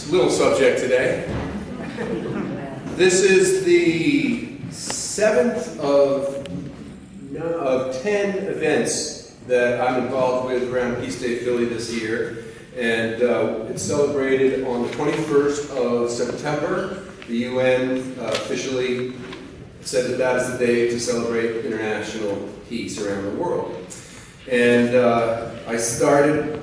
little subject today. This is the 7th of 10 events that I'm involved with around Peace Day Philly this year. And it's celebrated on the 21st of September. The UN officially said that that is the day to celebrate international peace around the world. And I attended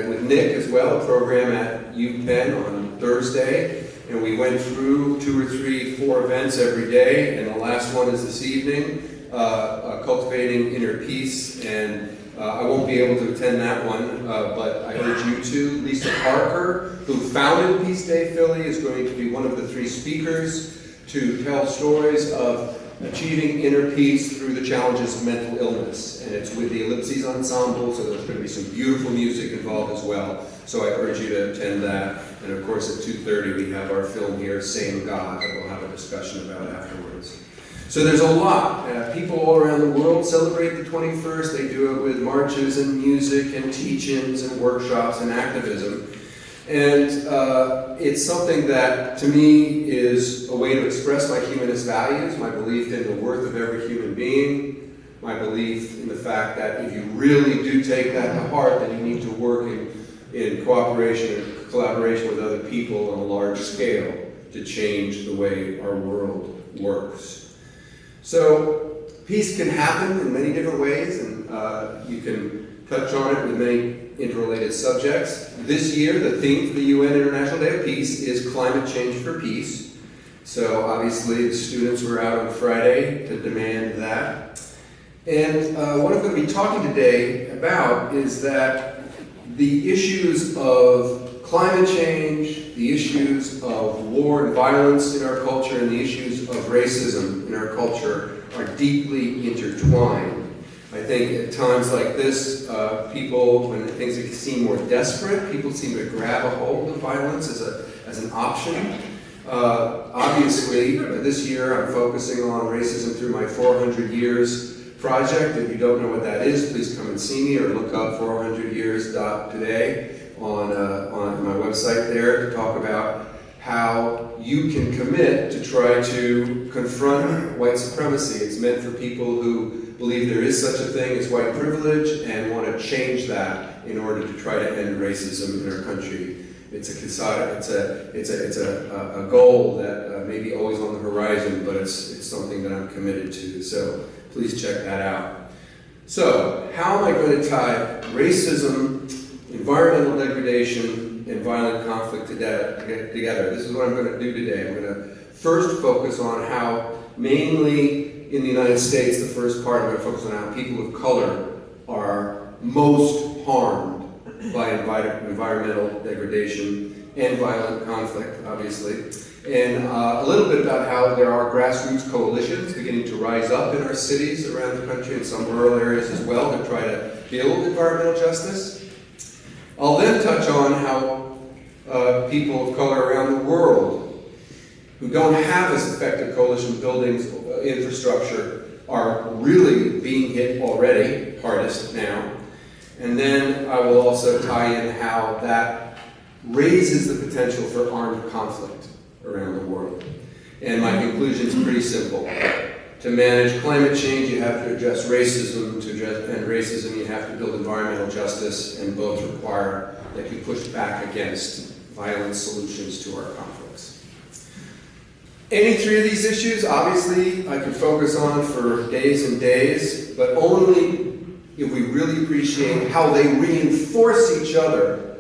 with Nick as well, a program at UPenn on Thursday, and we went through 4 events every day, and the last one is this evening, Cultivating Inner Peace, and I won't be able to attend that one, but I urge you to. Lisa Parker, who founded Peace Day Philly, is going to be one of the 3 speakers to tell stories of achieving inner peace through the challenges of mental illness. And it's with the Ellipses Ensemble, so there's going to be some beautiful music involved as well. So I urge you to attend that. And of course at 2:30 we have our film here, Same God, that we'll have a discussion about afterwards. So there's a lot. People all around the world celebrate the 21st. They do it with marches and music and teach-ins and workshops and activism. And it's something that, to me, is a way to express my humanist values, my belief in the worth of every human being, my belief in the fact that if you really do take that to heart, then you need to work in cooperation and collaboration with other people on a large scale to change the way our world works. So, peace can happen in many different ways, and you can touch on it with many interrelated subjects. This year, the theme for the UN International Day of Peace is Climate Change for Peace. So obviously the students were out on Friday to demand that. And what I'm going to be talking today about is that the issues of climate change, the issues of war and violence in our culture, and the issues of racism in our culture are deeply intertwined. I think at times like this, people, when things seem more desperate, people seem to grab a hold of violence as an option. Obviously, this year I'm focusing on racism through my 400 Years project. If you don't know what that is, please come and see me or look up 400years.today on my website there to talk about how you can commit to try to confront white supremacy. It's meant for people who believe there is such a thing as white privilege and want to change that in order to try to end racism in our country. It's a goal that may be always on the horizon, but it's something that I'm committed to. So please check that out. So how am I going to tie racism, environmental degradation, and violent conflict together? This is what I'm going to do today. I'm going to first focus on how, mainly in the United States, the first part I'm going to focus on how people of color are most harmed by environmental degradation and violent conflict, obviously. And a little bit about how there are grassroots coalitions beginning to rise up in our cities around the country and some rural areas as well to try to build environmental justice. I'll then touch on how people of color around the world who don't have as effective coalition buildings infrastructure are really being hit already, hardest now. And then I will also tie in how that raises the potential for armed conflict around the world. And my conclusion is pretty simple. To manage climate change, you have to address racism. To end racism, you have to build environmental justice, and both require that you push back against violent solutions to our conflicts. Any 3 of these issues, obviously, I could focus on for days and days, but only if we really appreciate how they reinforce each other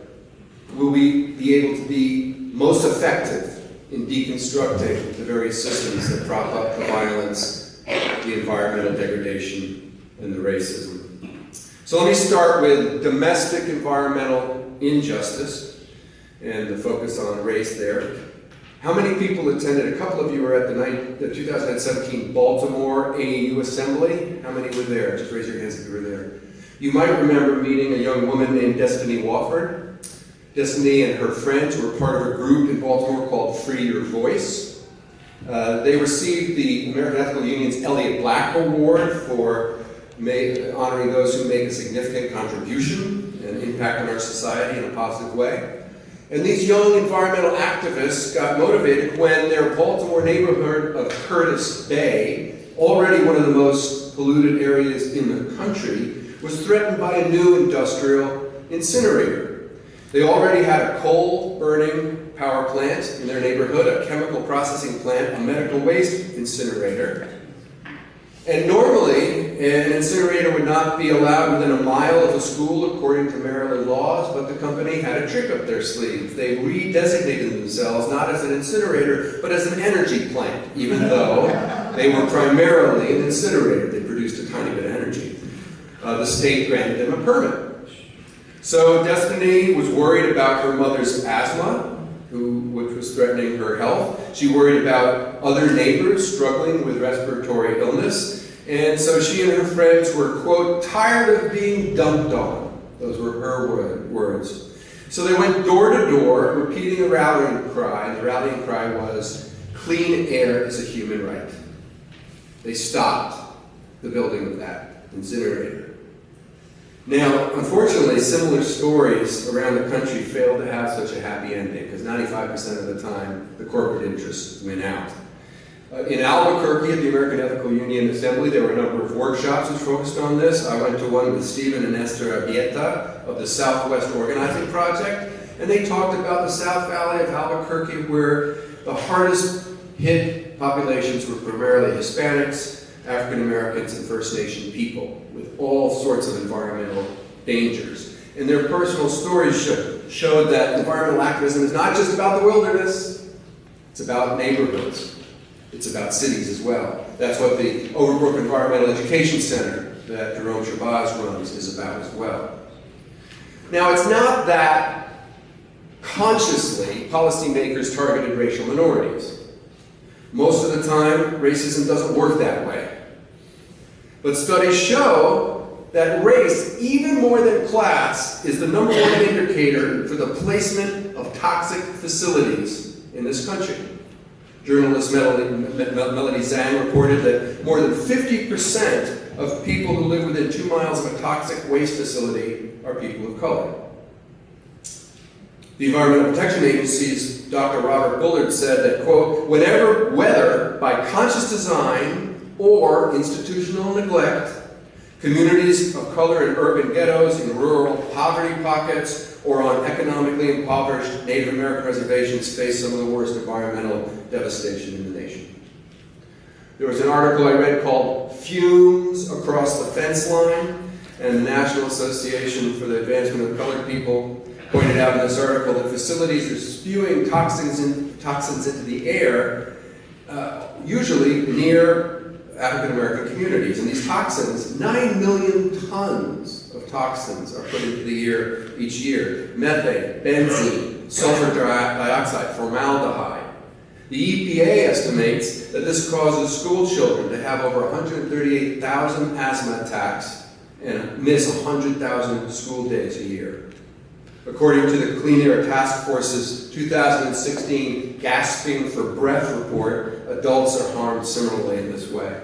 will we be able to be most effective in deconstructing the various systems that prop up the violence, the environmental degradation, and the racism. So let me start with domestic environmental injustice and the focus on race there. How many people attended? A couple of you were at the 2017 Baltimore AAU Assembly. How many were there? Just raise your hands if you were there. You might remember meeting a young woman named Destiny Wofford. Destiny and her friends were part of a group in Baltimore called Free Your Voice. They received the American Ethical Union's Elliott Black Award for honoring those who make a significant contribution and impact on our society in a positive way. And these young environmental activists got motivated when their Baltimore neighborhood of Curtis Bay, already one of the most polluted areas in the country, was threatened by a new industrial incinerator. They already had a coal-burning power plant in their neighborhood, a chemical processing plant, a medical waste incinerator. And normally, an incinerator would not be allowed within a mile of a school according to Maryland laws, but the company had a trick up their sleeve. They redesignated themselves not as an incinerator, but as an energy plant, even though they were primarily an incinerator. They produced a tiny bit of energy. The state granted them a permit. So Destiny was worried about her mother's asthma, which was threatening her health. She worried about other neighbors struggling with respiratory illness. And so she and her friends were, quote, tired of being dumped on. Those were her words. So they went door to door, repeating a rallying cry. And the rallying cry was, clean air is a human right. They stopped the building of that incinerator. Now, unfortunately, similar stories around the country fail to have such a happy ending, because 95% of the time, the corporate interests win out. In Albuquerque at the American Ethical Union Assembly, there were a number of workshops which focused on this. I went to one with Stephen and Esther Abieta of the Southwest Organizing Project, and they talked about the South Valley of Albuquerque, where the hardest hit populations were primarily Hispanics, African Americans, and First Nation people, with all sorts of environmental dangers. And their personal stories showed that environmental activism is not just about the wilderness, it's about neighborhoods. It's about cities as well. That's what the Overbrook Environmental Education Center that Jerome Shabazz runs is about as well. Now, it's not that consciously policymakers targeted racial minorities. Most of the time, racism doesn't work that way. But studies show that race, even more than class, is the number one indicator for the placement of toxic facilities in this country. Journalist Melody Zhang reported that more than 50% of people who live within 2 miles of a toxic waste facility are people of color. The Environmental Protection Agency's Dr. Robert Bullard said that, quote, whether by conscious design or institutional neglect, communities of color in urban ghettos, in rural poverty pockets, or on economically impoverished Native American reservations face some of the worst environmental devastation in the nation. There was an article I read called Fumes Across the Fence Line, and the National Association for the Advancement of Colored People pointed out in this article that facilities are spewing toxins into the air, usually near African American communities. And these toxins, 9 million tons of toxins are put into the air each year. Methane, benzene, sulfur dioxide, formaldehyde. The EPA estimates that this causes school children to have over 138,000 asthma attacks and miss 100,000 school days a year. According to the Clean Air Task Force's 2016 Gasping for Breath report, adults are harmed similarly in this way.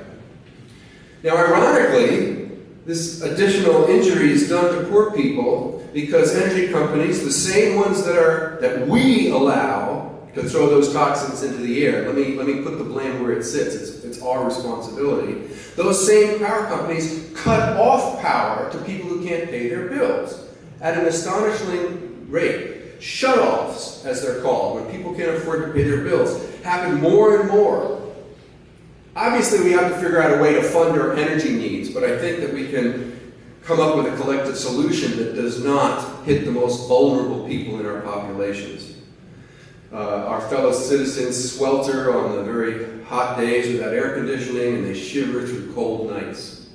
Now, ironically, this additional injury is done to poor people because energy companies, the same ones that we allow to throw those toxins into the air, let me put the blame where it sits, it's our responsibility. Those same power companies cut off power to people who can't pay their bills at an astonishing rate. Shutoffs, as they're called, when people can't afford to pay their bills, happen more and more. Obviously, we have to figure out a way to fund our energy needs, but I think that we can come up with a collective solution that does not hit the most vulnerable people in our populations. Our fellow citizens swelter on the very hot days without air conditioning, and they shiver through cold nights.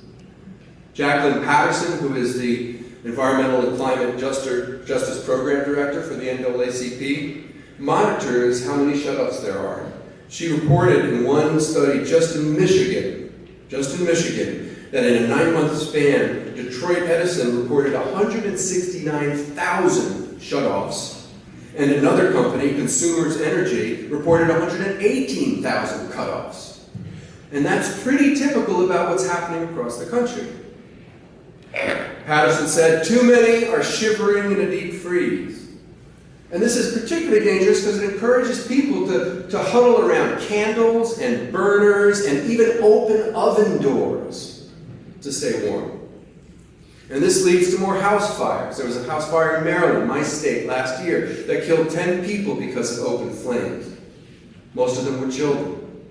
Jacqueline Patterson, who is the Environmental and Climate Justice Program Director for the NAACP, monitors how many shutoffs there are. She reported in one study just in Michigan, that in a 9-month span, Detroit Edison reported 169,000 shutoffs, and another company, Consumers Energy, reported 118,000 cutoffs. And that's pretty typical about what's happening across the country. Patterson said, too many are shivering in a deep freeze. And this is particularly dangerous because it encourages people to huddle around candles and burners and even open oven doors to stay warm. And this leads to more house fires. There was a house fire in Maryland, my state, last year that killed 10 people because of open flames. Most of them were children.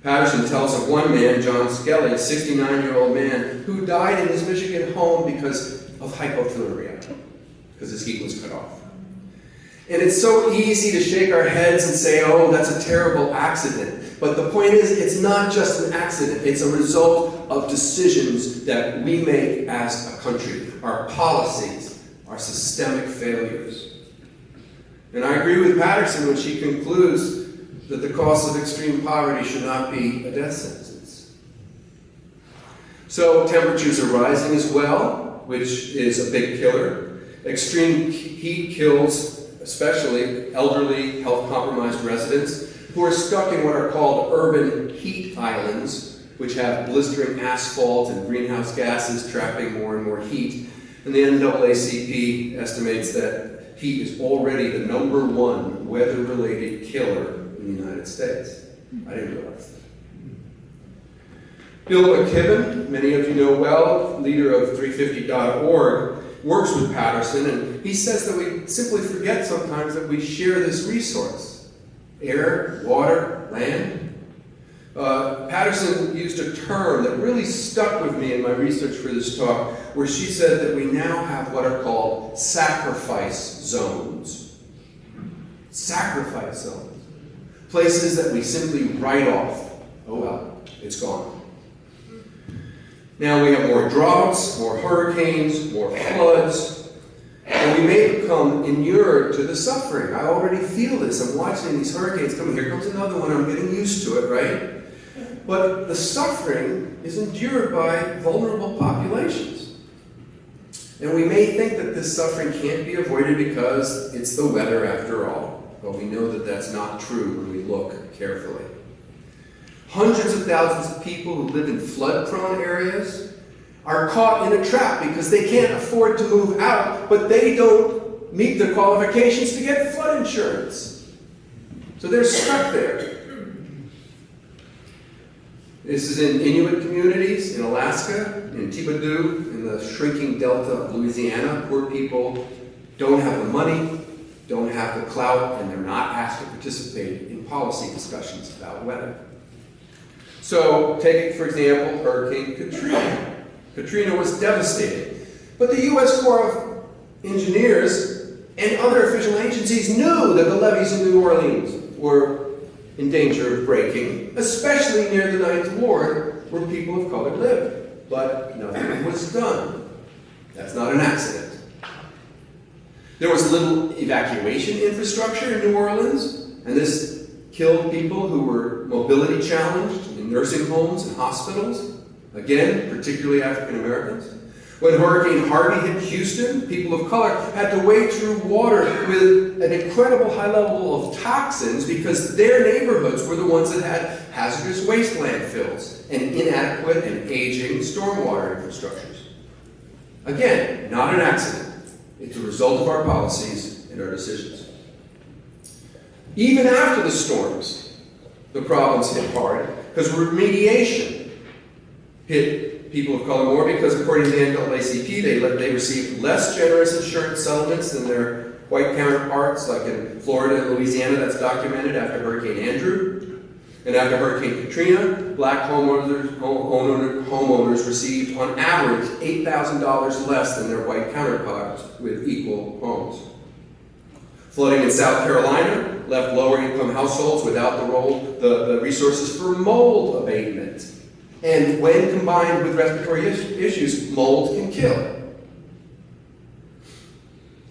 Patterson tells of one man, John Skelly, a 69-year-old man, who died in his Michigan home because of hypothermia, because his heat was cut off. And it's so easy to shake our heads and say, oh, that's a terrible accident. But the point is, it's not just an accident. It's a result of decisions that we make as a country. Our policies, our systemic failures. And I agree with Patterson when she concludes that the cost of extreme poverty should not be a death sentence. So temperatures are rising as well, which is a big killer. Extreme heat kills especially elderly, health-compromised residents who are stuck in what are called urban heat islands, which have blistering asphalt and greenhouse gases trapping more and more heat. And the NAACP estimates that heat is already the #1 weather-related killer in the United States. I didn't realize that. Bill McKibben, many of you know well, leader of 350.org, works with Patterson, and he says that we simply forget sometimes that we share this resource. Air, water, land. Patterson used a term that really stuck with me in my research for this talk, where she said that we now have what are called sacrifice zones. Sacrifice zones. Places that we simply write off. Oh well, it's gone. Now we have more droughts, more hurricanes, more floods, and we may become inured to the suffering. I already feel this. I'm watching these hurricanes coming. Here comes another one. I'm getting used to it, right? But the suffering is endured by vulnerable populations. And we may think that this suffering can't be avoided because it's the weather after all. But we know that that's not true when we look carefully. Hundreds of thousands of people who live in flood-prone areas are caught in a trap because they can't afford to move out, but they don't meet the qualifications to get flood insurance. So they're stuck there. This is in Inuit communities in Alaska, in Thibodaux, in the shrinking delta of Louisiana. Poor people don't have the money, don't have the clout, and they're not asked to participate in policy discussions about weather. So, take, for example, Hurricane Katrina. Katrina was devastating. But the U.S. Corps of Engineers and other official agencies knew that the levees in New Orleans were in danger of breaking, especially near the 9th Ward, where people of color lived. But nothing was done. That's not an accident. There was little evacuation infrastructure in New Orleans, and this killed people who were mobility challenged in nursing homes and hospitals, again, particularly African Americans. When Hurricane Harvey hit Houston, people of color had to wade through water with an incredible high level of toxins because their neighborhoods were the ones that had hazardous waste landfills and inadequate and aging stormwater infrastructures. Again, not an accident. It's a result of our policies and our decisions. Even after the storms, the problems hit hard because remediation hit people of color more because, according to the NAACP, they received less generous insurance settlements than their white counterparts, like in Florida and Louisiana. That's documented after Hurricane Andrew. And after Hurricane Katrina, black homeowners received, on average, $8,000 less than their white counterparts with equal homes. Flooding in South Carolina left lower-income households without the resources for mold abatement. And when combined with respiratory issues, mold can kill.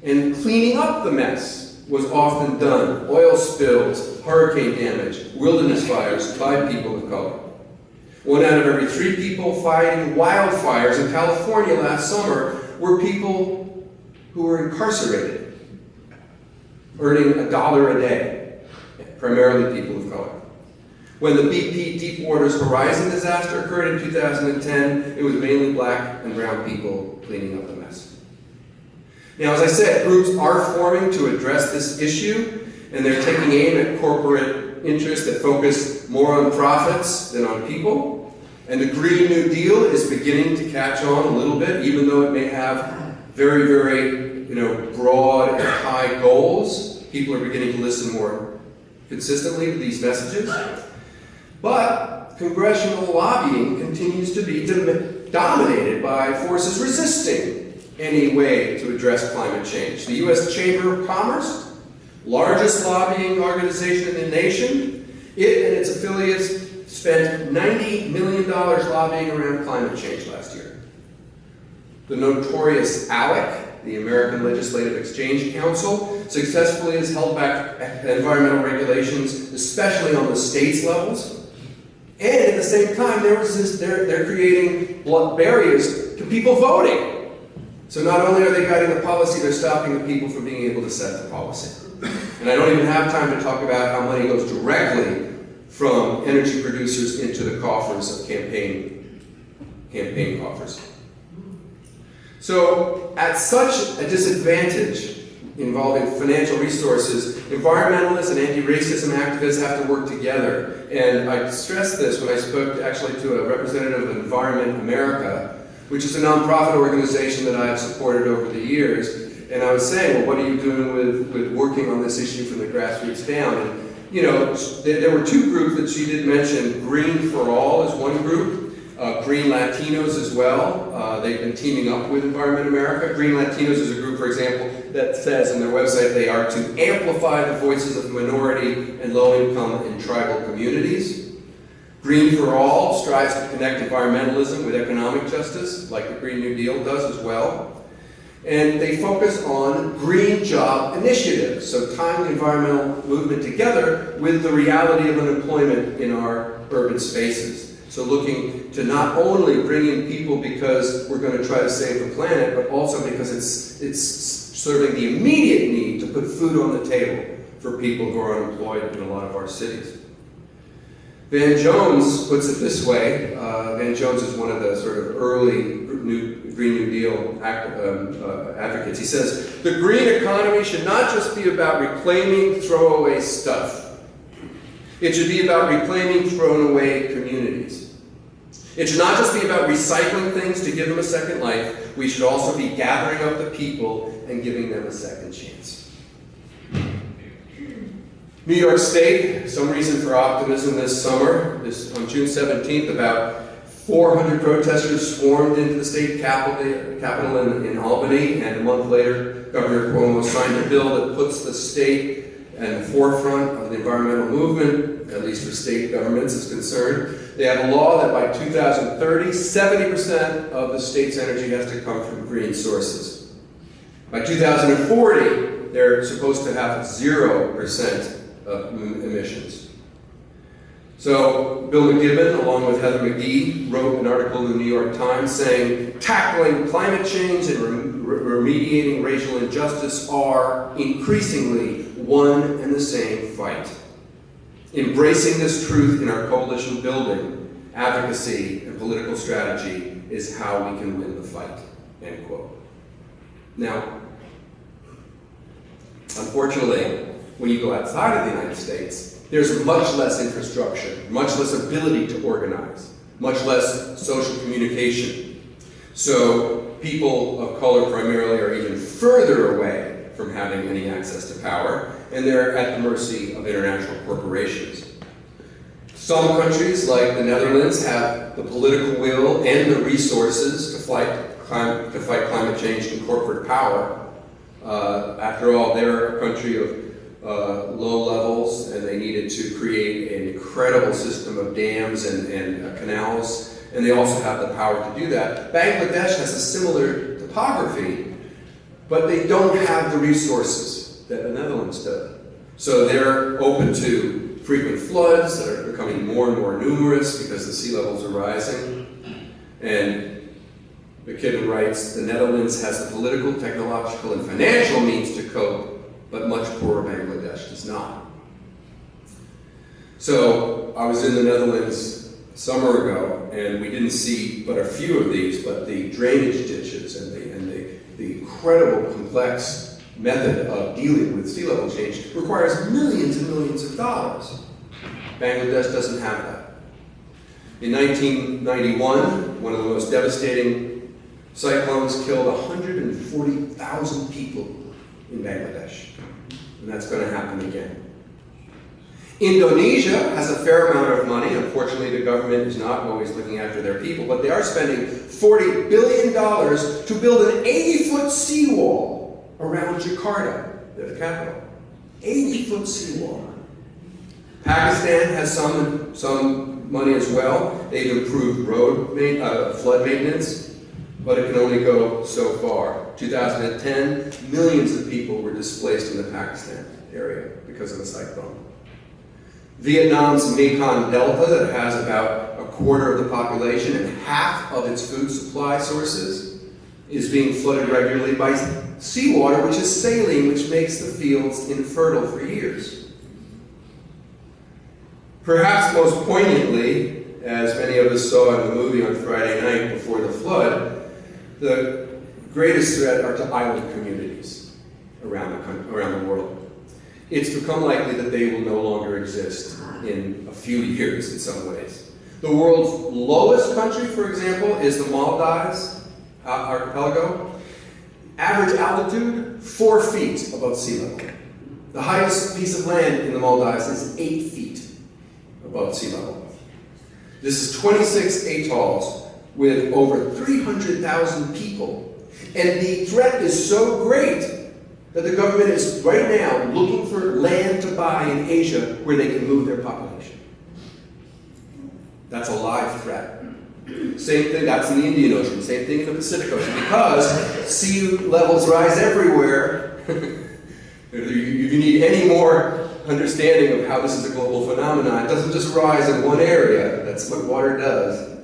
And cleaning up the mess was often done. Oil spills, hurricane damage, wilderness fires by people of color. 1 out of every 3 people fighting wildfires in California last summer were people who were incarcerated, earning $1 a day, primarily people of color. When the BP Deepwater's Horizon disaster occurred in 2010, it was mainly black and brown people cleaning up the mess. Now, as I said, groups are forming to address this issue, and they're taking aim at corporate interests that focus more on profits than on people. And the Green New Deal is beginning to catch on a little bit, even though it may have very, very, broad and high goals. People are beginning to listen more consistently to these messages. But congressional lobbying continues to be dominated by forces resisting any way to address climate change. The U.S. Chamber of Commerce, largest lobbying organization in the nation, it and its affiliates spent $90 million lobbying around climate change last year. The notorious ALEC, the American Legislative Exchange Council, successfully has held back environmental regulations, especially on the states levels. And at the same time, they're creating barriers to people voting. So not only are they guiding the policy, they're stopping the people from being able to set the policy. And I don't even have time to talk about how money goes directly from energy producers into the coffers of campaign coffers. So at such a disadvantage involving financial resources, environmentalists and anti-racism activists have to work together. And I stressed this when I spoke actually to a representative of Environment America, which is a nonprofit organization that I have supported over the years. And I was saying, well, what are you doing with working on this issue from the grassroots down? And, there were two groups that she did mention. Green for All is one group. Green Latinos as well. They've been teaming up with Environment America. Green Latinos is a group, for example, that says on their website they are to amplify the voices of minority and low-income and tribal communities. Green for All strives to connect environmentalism with economic justice, like the Green New Deal does as well. And they focus on green job initiatives, so tying the environmental movement together with the reality of unemployment in our urban spaces. So looking to not only bring in people because we're going to try to save the planet, but also because it's serving the immediate need to put food on the table for people who are unemployed in a lot of our cities. Van Jones puts it this way. Van Jones is one of the sort of early Green New Deal advocates. He says, the green economy should not just be about reclaiming throwaway stuff. It should be about reclaiming thrown away communities. It should not just be about recycling things to give them a second life. We should also be gathering up the people and giving them a second chance. New York State, some reason for optimism this summer. On June 17th, about 400 protesters swarmed into the state capitol in Albany, and a month later, Governor Cuomo signed a bill that puts the state in the forefront of the environmental movement, at least for state governments is concerned. They have a law that by 2030, 70% of the state's energy has to come from green sources. By 2040, they're supposed to have 0% of emissions. So Bill McGibbon, along with Heather McGee, wrote an article in the New York Times saying, tackling climate change and remediating racial injustice are increasingly one and the same fight. Embracing this truth in our coalition building, advocacy, and political strategy is how we can win the fight, end quote. Now, unfortunately, when you go outside of the United States, there's much less infrastructure, much less ability to organize, much less social communication. So people of color primarily are even further away from having any access to power, and they're at the mercy of international corporations. Some countries, like the Netherlands, have the political will and the resources to fight climate change and corporate power. After all, they're a country of low levels, and they needed to create an incredible system of dams and canals, and they also have the power to do that. Bangladesh has a similar topography, but they don't have the resources that the Netherlands does. So they're open to frequent floods that are becoming more and more numerous because the sea levels are rising. And McKibben writes, the Netherlands has the political, technological, and financial means to cope, but much poorer Bangladesh does not. So I was in the Netherlands a summer ago, and we didn't see but a few of these, but the drainage ditches and the incredible, complex method of dealing with sea level change requires millions and millions of dollars. Bangladesh doesn't have that. In 1991, one of the most devastating cyclones killed 140,000 people in Bangladesh. And that's going to happen again. Indonesia has a fair amount of money. Unfortunately, the government is not always looking after their people, but they are spending $40 billion to build an 80-foot seawall around Jakarta, the capital. 80-foot seawall. Pakistan has some money as well. They've improved flood maintenance, but it can only go so far. 2010, millions of people were displaced in the Pakistan area because of the cyclone. Vietnam's Mekong Delta, that has about a quarter of the population and half of its food supply sources, is being flooded regularly by seawater, which is saline, which makes the fields infertile for years. Perhaps most poignantly, as many of us saw in the movie on Friday night before the flood, the greatest threat are to island communities around the world. It's become likely that they will no longer exist in a few years in some ways. The world's lowest country, for example, is the Maldives archipelago. Average altitude, 4 feet above sea level. The highest piece of land in the Maldives is 8 feet above sea level. This is 26 atolls with over 300,000 people. And the threat is so great that the government is right now looking for land to buy in Asia where they can move their population. That's a live threat. Same thing, that's in the Indian Ocean, same thing in the Pacific Ocean. Because sea levels rise everywhere, if you need any more understanding of how this is a global phenomenon, it doesn't just rise in one area. That's what water does.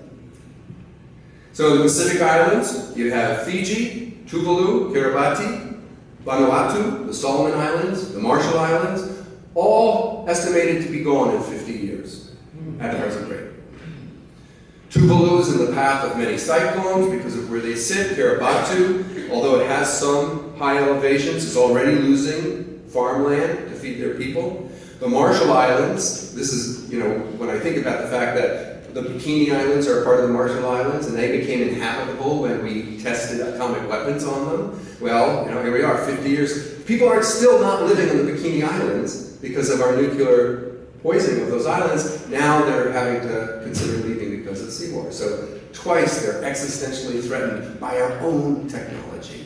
So in the Pacific Islands, you have Fiji, Tuvalu, Kiribati, Vanuatu, the Solomon Islands, the Marshall Islands, all estimated to be gone in 50 years at the present rate. Tuvalu is in the path of many cyclones because of where they sit. Kiribati, although it has some high elevations, is already losing farmland to feed their people. The Marshall Islands, this is, when I think about the fact that the Bikini Islands are part of the Marshall Islands, and they became inhabitable when we tested atomic weapons on them. Well, here we are, 50 years. People are still not living on the Bikini Islands because of our nuclear poisoning of those islands. Now they're having to consider leaving because of seawater. So twice they're existentially threatened by our own technology,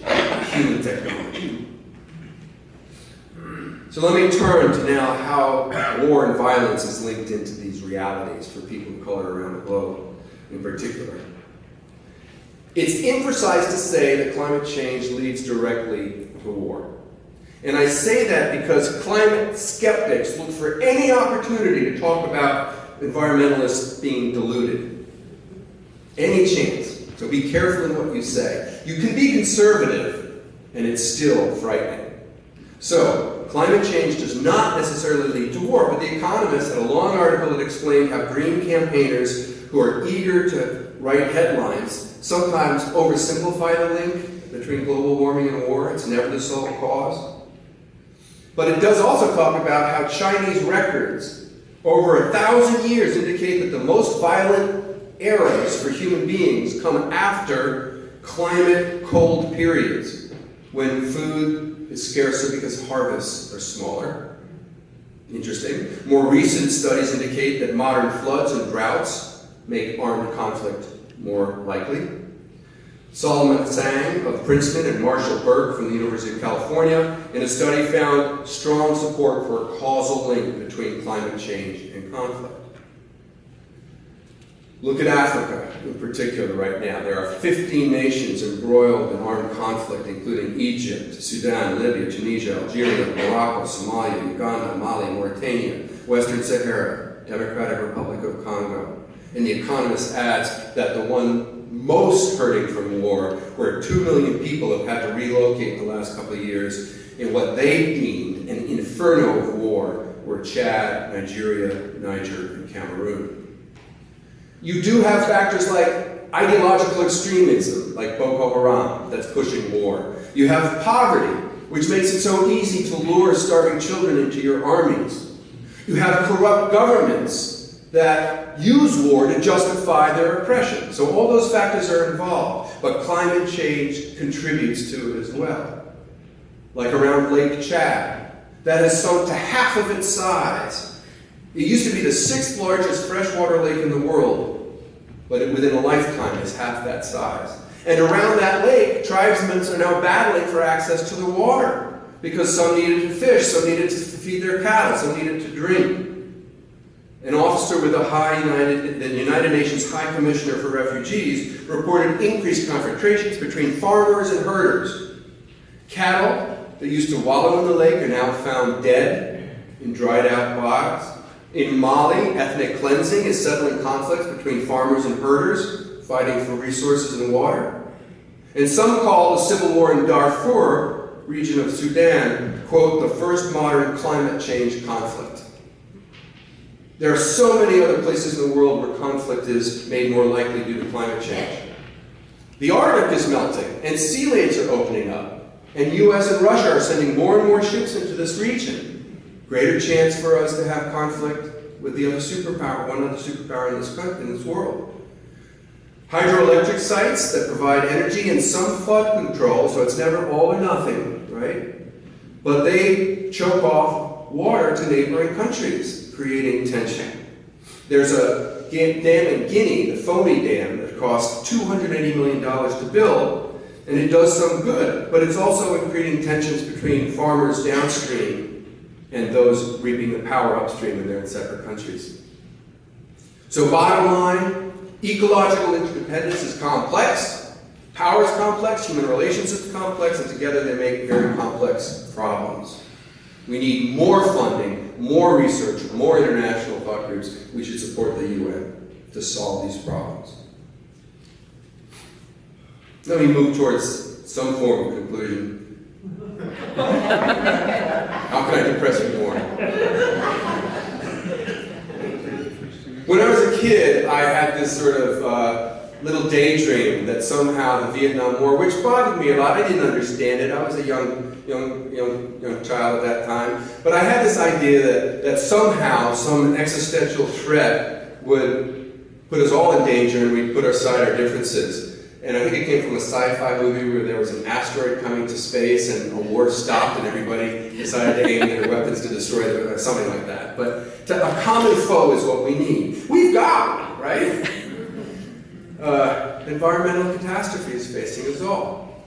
human technology. So let me turn to now how war and violence is linked into these realities for people of color around the globe in particular. It's imprecise to say that climate change leads directly to war. And I say that because climate skeptics look for any opportunity to talk about environmentalists being deluded. Any chance. So be careful in what you say. You can be conservative, and it's still frightening. So, climate change does not necessarily lead to war, but The Economist had a long article that explained how green campaigners who are eager to write headlines sometimes oversimplify the link between global warming and war. It's never the sole cause. But it does also talk about how Chinese records over 1,000 years indicate that the most violent eras for human beings come after climate cold periods, when food is scarcer because harvests are smaller. Interesting. More recent studies indicate that modern floods and droughts make armed conflict more likely. Solomon Tsang of Princeton and Marshall Burke from the University of California in a study found strong support for a causal link between climate change and conflict. Look at Africa in particular right now. There are 15 nations embroiled in armed conflict, including Egypt, Sudan, Libya, Tunisia, Algeria, Morocco, Somalia, Uganda, Mali, Mauritania, Western Sahara, Democratic Republic of Congo. And The Economist adds that the one most hurting from war, where 2 million people have had to relocate in the last couple of years, in what they deemed an inferno of war, were Chad, Nigeria, Niger, and Cameroon. You do have factors like ideological extremism, like Boko Haram, that's pushing war. You have poverty, which makes it so easy to lure starving children into your armies. You have corrupt governments that use war to justify their oppression. So all those factors are involved, but climate change contributes to it as well. Like around Lake Chad, that has sunk to half of its size. It used to be the 6th largest freshwater lake in the world, but within a lifetime is half that size. And around that lake, tribesmen are now battling for access to the water, because some needed to fish, some needed to feed their cattle, some needed to drink. An officer with the United Nations High Commissioner for Refugees reported increased confrontations between farmers and herders. Cattle that used to wallow in the lake are now found dead in dried out bogs. In Mali, ethnic cleansing is settling conflicts between farmers and herders, fighting for resources and water. And some call the civil war in Darfur, region of Sudan, quote, the first modern climate change conflict. There are so many other places in the world where conflict is made more likely due to climate change. The Arctic is melting, and sea lanes are opening up, and US and Russia are sending more and more ships into this region. Greater chance for us to have conflict with the other superpower, one other superpower in this world. Hydroelectric sites that provide energy and some flood control, so it's never all or nothing, right? But they choke off water to neighboring countries, creating tension. There's a dam in Guinea, the Foamy Dam, that cost $280 million to build, and it does some good, but it's also creating tensions between farmers downstream and those reaping the power upstream when they're in separate countries. So bottom line, ecological interdependence is complex, power is complex, human relations is complex, and together they make very complex problems. We need more funding, more research, more international thought groups. We should support the UN to solve these problems. Let me move towards some form of conclusion. How can I depress you more? When I was a kid, I had this sort of little daydream that somehow the Vietnam War, which bothered me a lot, I didn't understand it. I was a young child at that time. But I had this idea that somehow some existential threat would put us all in danger and we'd put aside our differences. And I think it came from a sci-fi movie where there was an asteroid coming to space and a war stopped and everybody decided to aim their weapons to destroy them, or something like that. But a common foe is what we need. We've got one, right? Environmental catastrophe is facing us all.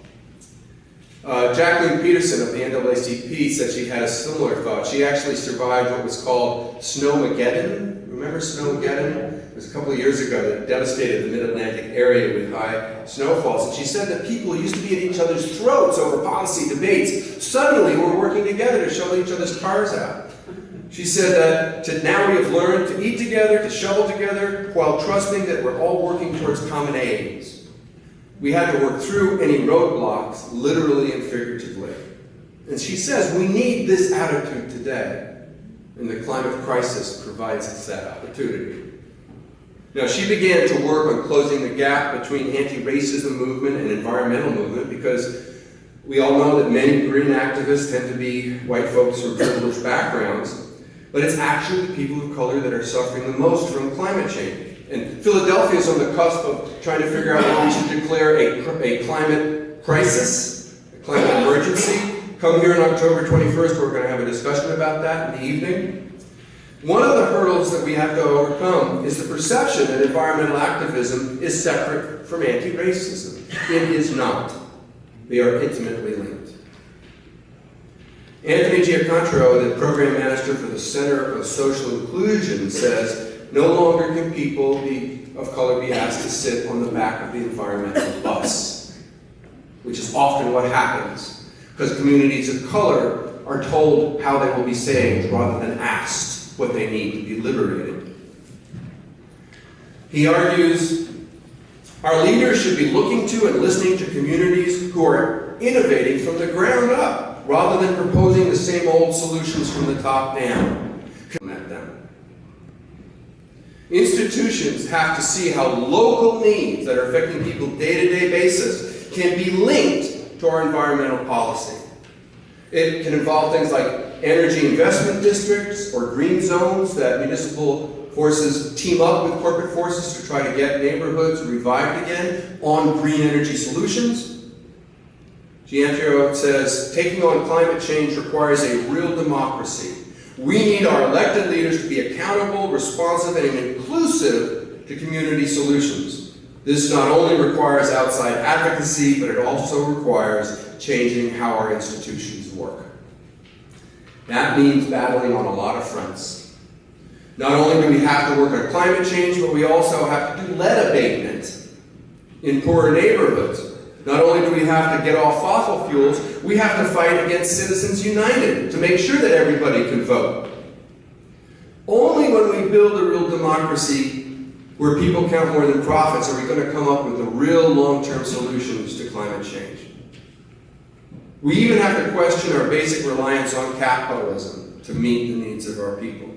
Jacqueline Peterson of the NAACP said she had a similar thought. She actually survived what was called Snowmageddon. Remember Snowmageddon? It was a couple of years ago that devastated the mid-Atlantic area with high snowfalls. And she said that people used to be at each other's throats over policy debates. Suddenly we're working together to shovel each other's cars out. She said that now we have learned to eat together, to shovel together, while trusting that we're all working towards common aims. We had to work through any roadblocks, literally and figuratively. And she says we need this attitude today, and the climate crisis provides us that opportunity. Now, she began to work on closing the gap between anti-racism movement and environmental movement, because we all know that many green activists tend to be white folks from privileged backgrounds, but it's actually the people of color that are suffering the most from climate change. And Philadelphia is on the cusp of trying to figure out whether we should declare a climate crisis, a climate emergency. Come here on October 21st, we're going to have a discussion about that in the evening. One of the hurdles that we have to overcome is the perception that environmental activism is separate from anti-racism. It is not. They are intimately linked. Anthony Giacontro, the program manager for the Center of Social Inclusion, says, no longer can people of color be asked to sit on the back of the environmental bus, which is often what happens, because communities of color are told how they will be saved rather than asked what they need to be liberated. He argues, our leaders should be looking to and listening to communities who are innovating from the ground up, rather than proposing the same old solutions from the top down. At them. Institutions have to see how local needs that are affecting people day-to-day basis can be linked to our environmental policy. It can involve things like energy investment districts or green zones that municipal forces team up with corporate forces to try to get neighborhoods revived again on green energy solutions. Gianfio says, taking on climate change requires a real democracy. We need our elected leaders to be accountable, responsive, and inclusive to community solutions. This not only requires outside advocacy, but it also requires changing how our institutions work. That means battling on a lot of fronts. Not only do we have to work on climate change, but we also have to do lead abatement in poorer neighborhoods. Not only do we have to get off fossil fuels, we have to fight against Citizens United to make sure that everybody can vote. Only when we build a real democracy where people count more than profits are we going to come up with the real long-term solutions to climate change. We even have to question our basic reliance on capitalism to meet the needs of our people.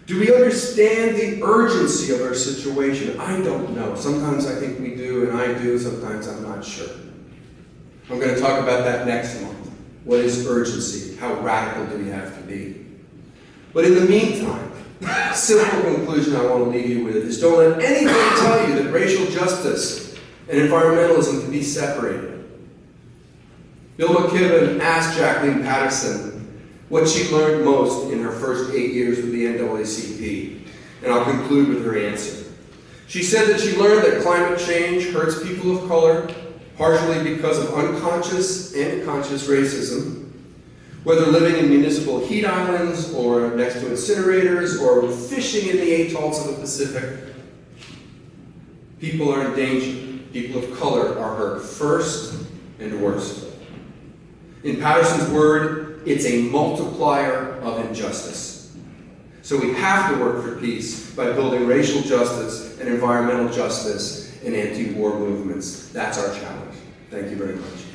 Do we understand the urgency of our situation? I don't know. Sometimes I think we do, and I do. Sometimes I'm not sure. I'm going to talk about that next month. What is urgency? How radical do we have to be? But in the meantime, the simple conclusion I want to leave you with is don't let anybody tell you that racial justice and environmentalism can be separated. Bill McKibben asked Jacqueline Patterson what she learned most in her first 8 years with the NAACP, and I'll conclude with her answer. She said that she learned that climate change hurts people of color, partially because of unconscious and conscious racism, whether living in municipal heat islands or next to incinerators or fishing in the atolls of the Pacific. People are in danger. People of color are hurt first and worst. In Patterson's word, it's a multiplier of injustice. So we have to work for peace by building racial justice and environmental justice and anti-war movements. That's our challenge. Thank you very much.